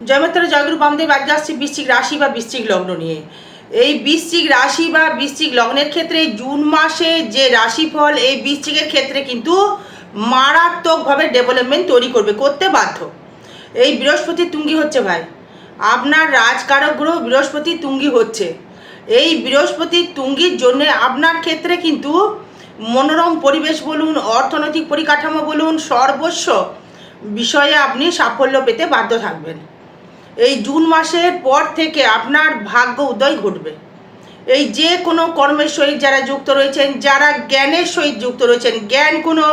জয়মাত্রা জয়গুরু বামদেব। আজকে আসছি বৃশ্চিক রাশি বা বৃশ্চিক লগ্ন নিয়ে। এই বৃশ্চিক রাশি বা বৃশ্চিক লগ্নের ক্ষেত্রে জুন মাসে যে রাশিফল এই বৃশ্চিকের ক্ষেত্রে কিন্তু মারাত্মকভাবে ডেভেলপমেন্ট তৈরি করতে বাধ্য। এই বৃহস্পতি তুঙ্গি হচ্ছে ভাই, আপনার রাজকারক গ্রহ বৃহস্পতি তুঙ্গি হচ্ছে। এই বৃহস্পতি তুঙ্গির জন্যে আপনার ক্ষেত্রে কিন্তু মনোরম পরিবেশ বলুন, অর্থনৈতিক পরিকাঠামো বলুন, সর্বস্ব বিষয়ে আপনি সাফল্য পেতে বাধ্য থাকবেন। এই জুন মাসের পর থেকে আপনার ভাগ্য উদয় ঘটবে। এই যে কোনো কর্মের সহিত যারা যুক্ত রয়েছেন, যারা জ্ঞানের সহিত যুক্ত রয়েছেন, জ্ঞান কোনো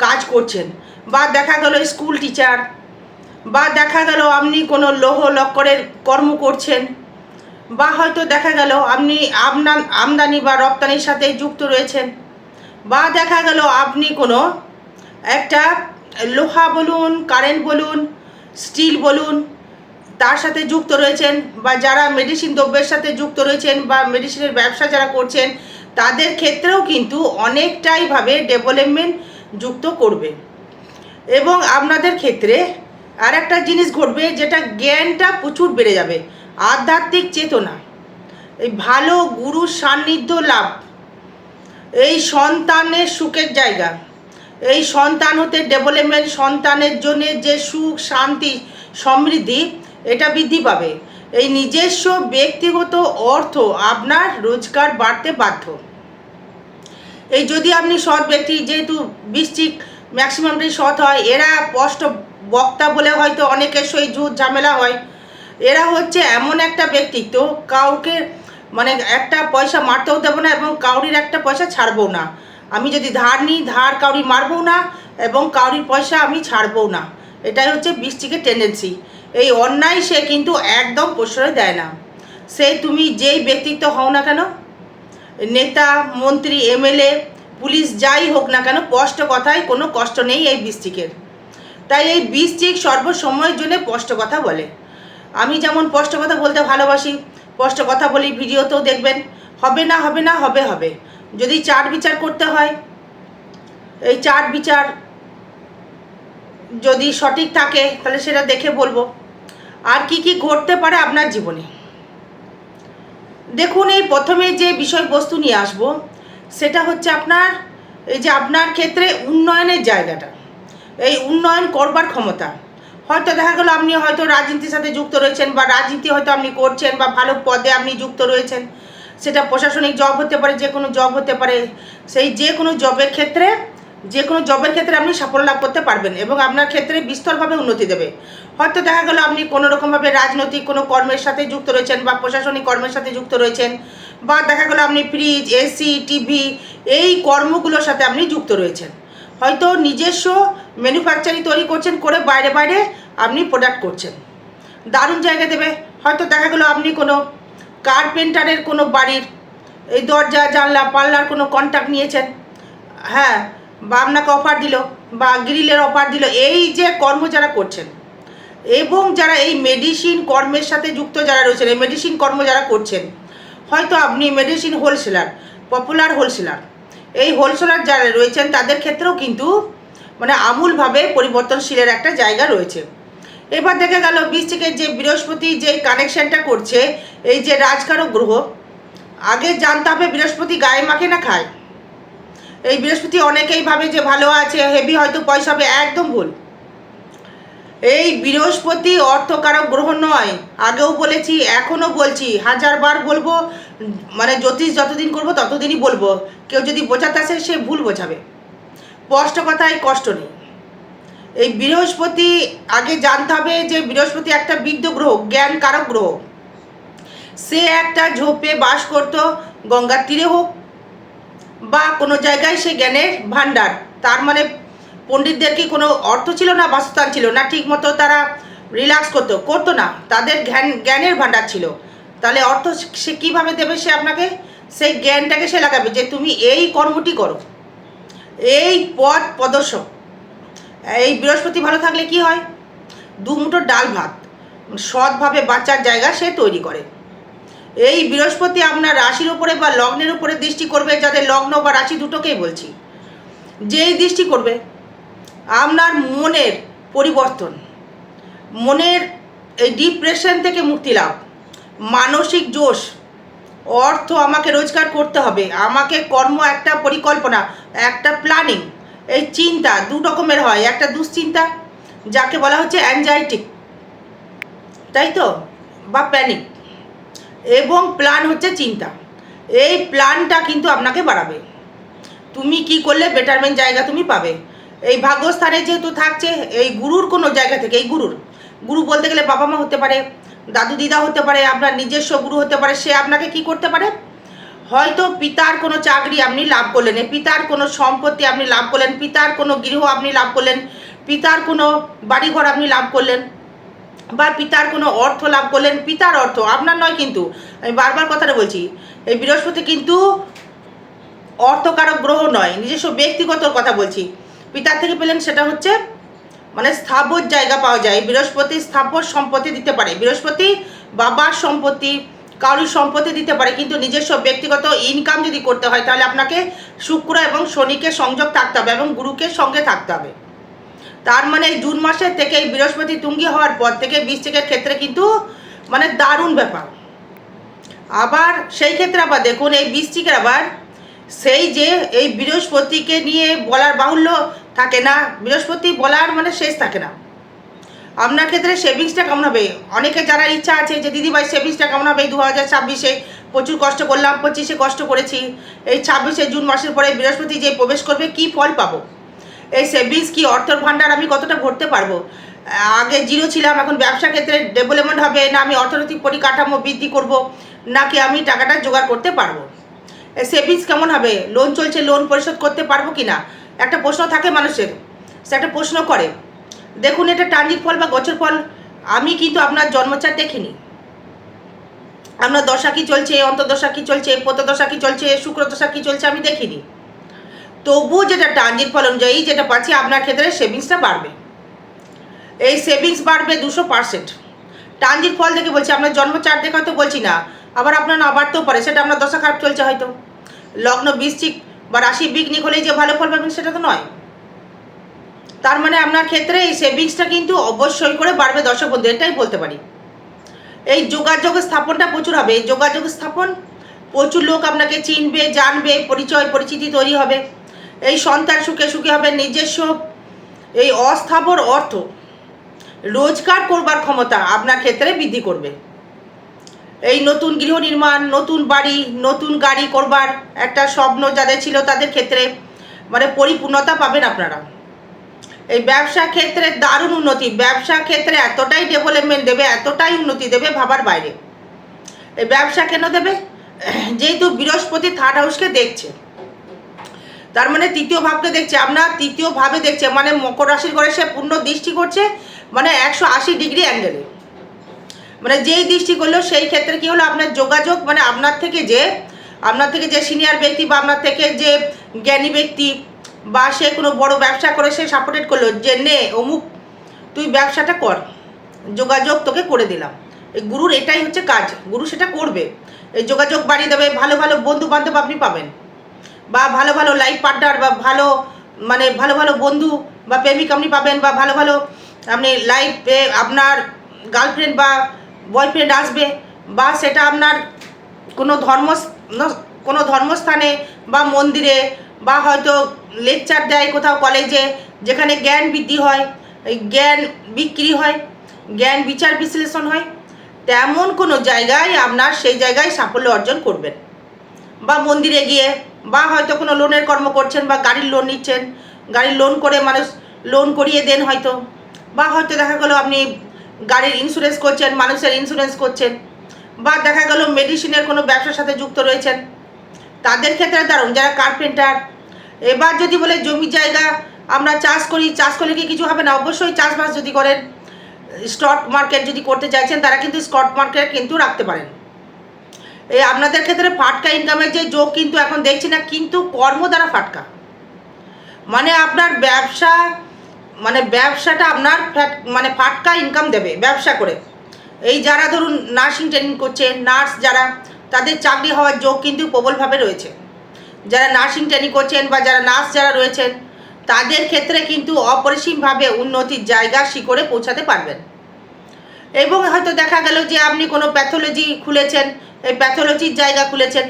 কাজ করছেন, বা দেখা গেল স্কুল টিচার, বা দেখা গেল আপনি কোনো লৌহ লক্করের কর্ম করছেন, বা হয়তো দেখা গেল আপনি আমদানি বা রপ্তানির সাথে যুক্ত রয়েছেন, বা দেখা গেল আপনি কোনো একটা লোহা বলুন, কারেন্ট বলুন, স্টিল বলুন তার সাথে যুক্ত রয়েছেন, বা যারা মেডিসিন দ্রব্যের সাথে যুক্ত রয়েছেন বা মেডিসিনের ব্যবসা যারা করছেন, তাদের ক্ষেত্রেও কিন্তু অনেকটাইভাবে ডেভেলপমেন্ট যুক্ত করবে। এবং আপনাদের ক্ষেত্রে আর একটা জিনিস ঘটবে, যেটা জ্ঞানটা প্রচুর বেড়ে যাবে, আধ্যাত্মিক চেতনা, এই ভালো গুরুর সান্নিধ্য লাভ, এই সন্তানের সুখের জায়গা, এই সন্তান হতে ডেভেলপমেন্ট, সন্তানের জন্য যে সুখ শান্তি সমৃদ্ধি এটা বৃদ্ধি পাবে। এই নিজস্ব ব্যক্তিগত অর্থ আপনার রোজগার বাড়তে বাধ্য। এই যদি আপনি সৎ ব্যক্তি, যেহেতু বৃশ্চিক ম্যাক্সিমামটাই সৎ হয়, এরা স্পষ্ট বক্তা বলে হয়তো অনেকের সহিত ঝুট ঝামেলা হয়। এরা হচ্ছে এমন একটা ব্যক্তিত্ব, কাউকে মানে একটা পয়সা মারতেও দেবো না এবং কাউরির একটা পয়সা ছাড়বো না। আমি যদি ধার নিই, ধার কাউরি মারবো না এবং কাউরির পয়সা আমি ছাড়বো না। এটাই হচ্ছে বৃশ্চিকের টেন্ডেন্সি। এই অন্যায় সে কিন্তু একদম প্রশ্রয় দেয় না। সে তুমি যেই ব্যক্তিত্ব হও না কেন, নেতা, মন্ত্রী, এমএলএ, পুলিশ, যাই হোক না কেন, স্পষ্ট কথায় কোনো কষ্ট নেই এই বৃশ্চিকের। তাই এই বৃশ্চিক সর্বসময়ের জন্য স্পষ্ট কথা বলে। আমি যেমন স্পষ্ট কথা বলতে ভালোবাসি, স্পষ্ট কথা বলি, ভিডিওতেও দেখবেন। হবে না হবে না, হবে হবে। যদি চার বিচার করতে হয়, এই চার বিচার যদি সঠিক থাকে তাহলে সেটা দেখে বলবো। আর কি কি ঘটতে পারে আপনার জীবনে দেখুন। এই প্রথমে যে বিষয়বস্তু নিয়ে আসবো সেটা হচ্ছে আপনার এই যে আপনার ক্ষেত্রে উন্নয়নের জায়গাটা, এই উন্নয়ন করবার ক্ষমতা। হয়তো দেখা গেলো আপনি হয়তো রাজনীতির সাথে যুক্ত রয়েছেন, বা রাজনীতি হয়তো আপনি করছেন, বা ভালো পদে আপনি যুক্ত রয়েছেন। সেটা প্রশাসনিক জব হতে পারে, যে কোনো জব হতে পারে। সেই যে কোনো জবের ক্ষেত্রে আপনি সাফল্য লাভ করতে পারবেন এবং আপনার ক্ষেত্রে বিস্তরভাবে উন্নতি দেবে। হয়তো দেখা গেলো আপনি কোনো রকমভাবে রাজনৈতিক কোনো কর্মের সাথে যুক্ত রয়েছেন, বা প্রশাসনিক কর্মের সাথে যুক্ত রয়েছেন, বা দেখা গেলো আপনি ফ্রিজ, এসি, টিভি এই কর্মগুলোর সাথে আপনি যুক্ত রয়েছেন। হয়তো নিজস্ব ম্যানুফ্যাকচারিং তৈরি করছেন, করে বাইরে বাইরে আপনি প্রোডাক্ট করছেন, দারুণ জায়গা দেবে। হয়তো দেখা গেলো আপনি কোনো কার্পেন্টারের কোনো বাড়ির এই দরজা জানলা পাল্লার কোনো কন্ট্যাক্ট নিয়েছেন, হ্যাঁ, বা আপনাকে অফার দিল, বা গ্রিলের অফার দিল। এই যে কর্ম যারা করছেন এবং যারা এই মেডিসিন কর্মের সাথে যুক্ত যারা রয়েছেন, এই মেডিসিন কর্ম যারা করছেন, হয়তো আপনি মেডিসিন হোলসেলার, পপুলার হোলসেলার, এই হোলসেলার যারা রয়েছেন তাদের ক্ষেত্রেও কিন্তু মানে আমূলভাবে পরিবর্তনশীলের একটা জায়গা রয়েছে। এবার দেখা গেল বৃশ্চিকের যে বৃহস্পতি যে কানেকশানটা করছে, এই যে রাজকারক গ্রহ, আগে জানতে হবে বৃহস্পতি গায়ে মাখে না খায়। এই বৃহস্পতি অনেকেই ভাবে যে ভালো আছে, হেভি হয়তো পয়সা হবে, একদম ভুল। এই বৃহস্পতি অর্থকারক গ্রহ নয়, আগেও বলেছি এখনও বলছি, হাজারবার বলবো, মানে জ্যোতিষ যতদিন করবো ততদিনই বলবো। কেউ যদি বোঝাতে আসে সে ভুল বোঝাবে, স্পষ্ট কথায় কষ্ট নেই। এই বৃহস্পতি আগে জানতে হবে যে বৃহস্পতি একটা বিদ্য গ্রহ, জ্ঞান কারক গ্রহ। সে একটা ঝোপে বাস করত, গঙ্গার তীরে হোক বা কোনো জায়গায়, সে জ্ঞানের ভাণ্ডার। তার মানে পণ্ডিতদের কি কোনো অর্থ ছিল না, বাসস্থান ছিল না, ঠিক মতো তারা রিল্যাক্স করতো না, তাদের জ্ঞানের ভাণ্ডার ছিল। তাহলে অর্থ সে কীভাবে দেবে? সে আপনাকে সেই জ্ঞানটাকে সে লাগাবে যে তুমি এই কর্মটি করো, এই পথ প্রদর্শক। এই বৃহস্পতি ভালো থাকলে কি হয়? দুমুঠো ডাল ভাত সৎভাবে বাঁচার জায়গা সে তৈরি করে। এই বৃহস্পতি আপনার রাশির উপরে বা লগ্নের উপরে দৃষ্টি করবে, যাদের লগ্ন বা রাশি দুটোকেই বলছি, যেই দৃষ্টি করবে আপনার মনের পরিবর্তন, মনের এই ডিপ্রেশন থেকে মুক্তি লাভ, মানসিক জোশ, অর্থ আমাকে রোজগার করতে হবে, আমাকে কর্ম, একটা পরিকল্পনা, একটা প্ল্যানিং, এই চিন্তা দু রকমের হয়, একটা দুশ্চিন্তা যাকে বলা হচ্ছে অ্যাংজাইটি, তাই তো, বা প্যানিক, এবং প্ল্যান হচ্ছে চিন্তা। এই প্ল্যানটা কিন্তু আপনাকে বাড়াবে, তুমি কি করলে বেটারমেন্ট জায়গা তুমি পাবে। এই ভাগ্যস্থানে যেহেতু থাকছে, এই গুরুর কোনো জায়গা থেকে, এই গুরু বলতে গেলে বাবা মা হতে পারে, দাদু দিদা হতে পারে, আপনার নিজস্ব গুরু হতে পারে। সে আপনাকে কি করতে পারে, হয়তো পিতার কোনো চাকরি আপনি লাভ করলেন, পিতার কোনো সম্পত্তি আপনি লাভ করলেন, পিতার কোনো গৃহ আপনি লাভ করলেন, পিতার কোনো বাড়িঘর আপনি লাভ করলেন, বা পিতার কোনো অর্থ লাভ করলেন। পিতার অর্থ আপনার নয়, কিন্তু আমি বারবার কথাটা বলছি, এই বৃহস্পতি কিন্তু অর্থকারক গ্রহ নয়, নিজস্ব ব্যক্তিগত কথা বলছি। পিতার থেকে পেলেন, সেটা হচ্ছে মানে স্থাবর জায়গা পাওয়া যায়। বৃহস্পতি স্থাবর সম্পত্তি দিতে পারে, বৃহস্পতি বাবার সম্পত্তি, কারোর সম্পত্তি দিতে পারে, কিন্তু নিজস্ব ব্যক্তিগত ইনকাম যদি করতে হয় তাহলে আপনাকে শুক্র এবং শনিকে সংযোগ থাকতে হবে এবং গুরুকে সঙ্গে থাকতে হবে। তার মানে জুন মাসের থেকে বৃহস্পতি তুঙ্গি হওয়ার পর থেকে বৃশ্চিকের ক্ষেত্রে কিন্তু মানে দারুণ ব্যাপার। আবার সেই ক্ষেত্রে আবার দেখুন, এই বৃশ্চিকের আবার সেই যে এই বৃহস্পতিকে নিয়ে বলার বাহুল্য থাকে না, বৃহস্পতি বলার মানে শেষ থাকে না। আপনার ক্ষেত্রে সেভিংসটা কেমন হবে, অনেকে যারা ইচ্ছা আছে যে দিদিভাই সেভিংসটা কেমন হবে, 2026-এ প্রচুর কষ্ট করলাম, 25-এ কষ্ট করেছি, এই 26-এ জুন মাসের পরে বৃহস্পতি যে প্রবেশ করবে কি ফল পাবো, এই সেভিংস কি অর্থের ভাণ্ডার আমি কতটা ভরতে পারবো, আগে জিরো ছিলাম এখন ব্যবসা ক্ষেত্রে ডেভেলপমেন্ট হবে না, আমি অর্থনৈতিক পরিকাঠামো বৃদ্ধি করব, নাকি আমি টাকাটা জোগাড় করতে পারবো, সেভিংস কেমন হবে, লোন চলছে লোন পরিশোধ করতে পারবো কি না, একটা প্রশ্ন থাকে মানুষের, সে একটা প্রশ্ন করে। দেখুন, এটা ট্রানজিট ফল বা গোচর ফল আমি কিন্তু আপনার জন্মচার দেখিনি, আপনার দশা কী চলছে, অন্তর্দশা কী চলছে, প্রত্যদশা কী চলছে, শুক্রদশা কী চলছে আমি দেখিনি। তবুও যেটা ট্রানজিট ফল অনুযায়ী যেটা পাচ্ছি, আপনার ক্ষেত্রে সেভিংসটা বাড়বে, এই সেভিংস বাড়বে 200%। ট্রানজিট ফল দেখে বলছি, আপনার জন্মচার দেখে হয়তো বলছি না, আবার আপনার না বাড়তেও পারে, সেটা আপনার দশা খারাপ চলছে হয়তো, লগ্ন বৃশ্চিক বা রাশি বিঘ্নিক হলেই যে ভালো ফল পাবেন সেটা তো নয়। তার মানে আপনার ক্ষেত্রে এই সেভিংসটা কিন্তু অবশ্যই করে বাড়বে দর্শক বন্ধু, এটাই বলতে পারি। এই যোগাযোগ স্থাপনটা প্রচুর হবে, এই যোগাযোগ স্থাপন, প্রচুর লোক আপনাকে চিনবে, জানবে, পরিচয় পরিচিতি তৈরি হবে, এই সন্তান সুখে সুখে হবে, নিজস্ব এই অস্থাবর অর্থ রোজগার করবার ক্ষমতা আপনার ক্ষেত্রে বৃদ্ধি করবে। এই নতুন গৃহ নির্মাণ, নতুন বাড়ি, নতুন গাড়ি করবার একটা স্বপ্ন যাদের ছিল তাদের ক্ষেত্রে মানে পরিপূর্ণতা পাবেন আপনারা। এই ব্যবসা ক্ষেত্রে দারুণ উন্নতি, ব্যবসা ক্ষেত্রে এতটাই ডেভেলপমেন্ট দেবে, এতটাই উন্নতি দেবে ভাবার বাইরে। এই ব্যবসা কেন দেবে, যেহেতু বৃহস্পতি থার্ড হাউসকে দেখছে, তার মানে তৃতীয় ভাবকে দেখছে, আপনার তৃতীয় ভাবে দেখছে, মানে মকর রাশির ঘরে সে পূর্ণ দৃষ্টি করছে, মানে 180 ডিগ্রি অ্যাঙ্গেলে, মানে যেই দৃষ্টি করলো সেই ক্ষেত্রে কি হলো, আপনার যোগাযোগ, মানে আপনার থেকে যে সিনিয়র ব্যক্তি বা আপনার থেকে যে জ্ঞানী ব্যক্তি বা সে কোনো বড় ব্যবসা করে সে সাপোর্টেড করলো যে নে অমুক তুই ব্যবসাটা কর, যোগাযোগ তোকে করে দিলাম। এই গুরুর এটাই হচ্ছে কাজ, গুরু সেটা করবে, এই যোগাযোগ বাড়িয়ে দেবে, ভালো ভালো বন্ধু বান্ধব আপনি পাবেন, বা ভালো ভালো লাইফ পার্টনার, বা ভালো মানে ভালো ভালো বন্ধু বা প্রেমিক আপনি পাবেন, বা ভালো ভালো আপনি লাইফে আপনার গার্লফ্রেন্ড বা বয়ফ্রেন্ড আসবে, বা সেটা আপনার কোনো ধর্মস্থানে বা মন্দিরে, বা হয়তো লেকচার দেয় কোথাও কলেজে, যেখানে জ্ঞান বৃদ্ধি হয়, জ্ঞান বিক্রি হয়, জ্ঞান বিচার বিশ্লেষণ হয়, তেমন কোনো জায়গায় আপনার সেই জায়গায় সাফল্য অর্জন করবেন। বা মন্দিরে গিয়ে, বা হয়তো কোনো লোনের কর্ম করছেন, বা গাড়ির লোন নিচ্ছেন, গাড়ির লোন করে মানুষ লোন করিয়ে দেন হয়তো, বা হয়তো দেখা গেলো আপনি গাড়ির ইন্স্যুরেন্স করছেন, মানুষের ইন্স্যুরেন্স করছেন, বা দেখা গেল মেডিসিনের কোনো ব্যবসার সাথে যুক্ত রয়েছেন, তাদের ক্ষেত্রে দারুণ। যারা কার্পেন্টার, এবার যদি বলে জমি জায়গা আমরা চাষ করি, চাষ করলে কি কিছু হবে না, অবশ্যই চাষবাস যদি করেন, স্টক মার্কেট যদি করতে চাইছেন তারা কিন্তু স্টক মার্কেট কিন্তু রাখতে পারেন। এই আপনাদের ক্ষেত্রে ফাটকা ইনকামের যে যোগ কিন্তু এখন দেখছি না, কিন্তু কর্ম দ্বারা ফাটকা, মানে আপনার ব্যবসা, মানে ব্যবসাটা আপনার মানে ফাটকা ইনকাম দেবে ব্যবসা করে। এই যারা ধরুন নার্সিং ট্রেনিং করছে, নার্স যারা, তাদের চাকরি হওয়ার যোগ কিন্তু প্রবলভাবে রয়েছে। যারা নার্সিং ট্রেনিং করছেন বা যারা নার্স যারা রয়েছেন তাদের ক্ষেত্রে কিন্তু অপরিসীমভাবে উন্নতির জায়গা শিখরে পৌঁছাতে পারবেন। এবং হয়তো দেখা গেল যে আপনি কোনো প্যাথোলজি খুলেছেন, এই প্যাথোলজির জায়গা খুলেছেন,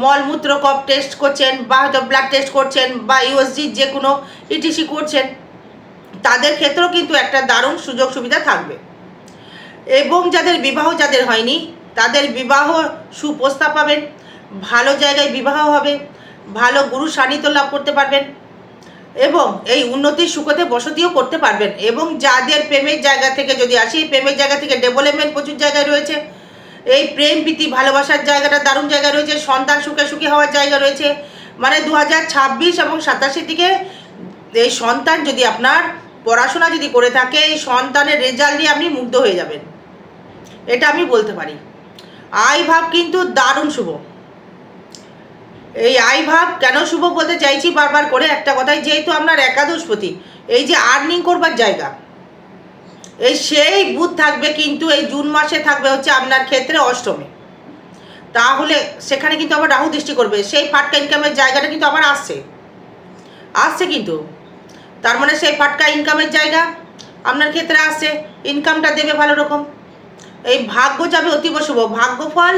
মলমূত্র কপ টেস্ট করছেন, বা হয়তো ব্লাড টেস্ট করছেন, বা ইউএসজির যে কোনো ইটিসি করছেন, তাদের ক্ষেত্রেও কিন্তু একটা দারুণ সুযোগ সুবিধা থাকবে। এবং যাদের হয়নি তাদের বিবাহ সুপ্রস্তাব পাবেন, ভালো জায়গায় বিবাহ হবে, ভালো গুরু সান্নিধ্য লাভ করতে পারবেন এবং এই উন্নতির সুখতে বসতিও করতে পারবেন। এবং যাদের প্রেমের জায়গা থেকে যদি আসি, প্রেমের জায়গা থেকে ডেভেলপমেন্ট প্রচুর জায়গায় রয়েছে, এই প্রেম প্রীতি ভালোবাসার জায়গাটা দারুণ জায়গা রয়েছে, সন্তান সুখে সুখী হওয়ার জায়গা রয়েছে। মানে 2026 এবং 27 দিকে এই সন্তান যদি আপনার পড়াশোনা যদি করে থাকে, এই সন্তানের রেজাল্ট নিয়ে আপনি মুগ্ধ হয়ে যাবেন, এটা আমি বলতে পারি। আয় ভাব কিন্তু দারুণ শুভ। এই আয় ভাব কেন শুভ বলতে চাইছি বারবার করে একটা কথাই, যেহেতু আপনার একাদশপতি, এই যে আর্নিং করবার জায়গা, এই সেই বুধ থাকবে কিন্তু এই জুন মাসে থাকবে হচ্ছে আপনার ক্ষেত্রে অষ্টমে। তাহলে সেখানে কিন্তু আবার রাহু দৃষ্টি করবে, সেই ফাটকা ইনকামের জায়গাটা কিন্তু আবার আসছে কিন্তু, তার মানে সেই ফাটকা ইনকামের জায়গা আপনার ক্ষেত্রে আসছে, ইনকামটা দেবে ভালো রকম। এই ভাগ্য যাবে অতীব শুভ, ভাগ্যফল,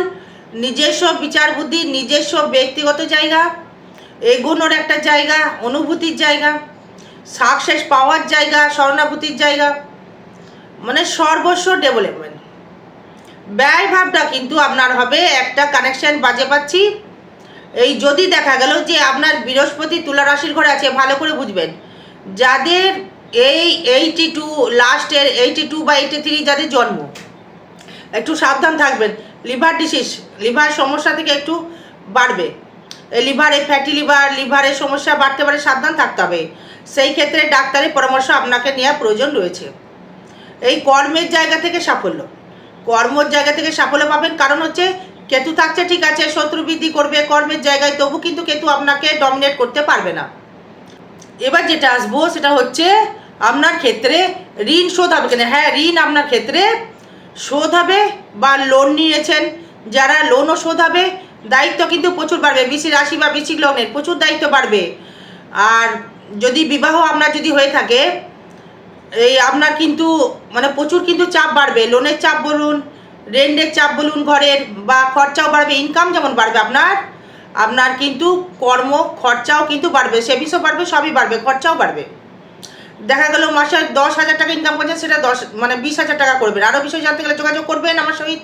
নিজস্ব বিচার বুদ্ধি, নিজস্ব ব্যক্তিগত জায়গা, এগোনোর একটা জায়গা, অনুভূতির জায়গা, সাকসেস পাওয়ার জায়গা, স্বর্ণাভূতির জায়গা, মানে সর্বস্ব ডেভেলপমেন্ট। ব্যয় ভাবটা কিন্তু আপনার হবে একটা কানেকশন বাজে পাচ্ছি। এই যদি দেখা গেল যে আপনার বৃহস্পতি তুলা রাশির ঘরে আছে, ভালো করে বুঝবেন, যাদের এই 82 লাস্টের 82 বা 83 যাদের জন্ম, একটু সাবধান থাকবেন। লিভার ডিসিজ, লিভার সমস্যা থেকে একটু বাড়বে, লিভারে ফ্যাটি লিভারের সমস্যা বাড়তে পারে, সাবধান থাকতে হবে। সেই ক্ষেত্রে ডাক্তারের পরামর্শ আপনাকে নেওয়া প্রয়োজন রয়েছে। এই কর্মের জায়গা থেকে সাফল্য, কর্মের জায়গা থেকে সাফল্য পাবেন, কারণ হচ্ছে কেতু থাকছে, ঠিক আছে, শত্রু বৃদ্ধি করবে কর্মের জায়গায়, তবু কিন্তু কেতু আপনাকে ডমিনেট করতে পারবে না। এবার যেটা আসবো সেটা হচ্ছে আপনার ক্ষেত্রে ঋণ শোধ হবে কিনা। হ্যাঁ, ঋণ আপনার ক্ষেত্রে শোধ হবে, বা লোন নিয়েছেন যারা, লোনও শোধ হবে। দায়িত্ব কিন্তু প্রচুর বাড়বে, বৃশ্চিক রাশি বা বৃশ্চিক লগ্নের প্রচুর দায়িত্ব বাড়বে। আর যদি বিবাহ আপনার যদি হয়ে থাকে, এই আপনার কিন্তু মানে প্রচুর কিন্তু চাপ বাড়বে, লোনের চাপ বলুন, রেন্টের চাপ বলুন, ঘরের, বা খরচাও বাড়বে। ইনকাম যেমন বাড়বে আপনার কিন্তু কর্ম খরচাও কিন্তু বাড়বে, সেভিংসও বাড়বে, সবই বাড়বে, খরচাও বাড়বে। দেখা গেল মাসে 10,000 টাকা ইনকাম করছেন, সেটা 20,000 টাকা করবেন। আরও বিষয় জানতে গেলে যোগাযোগ করবেন আমার সহিত।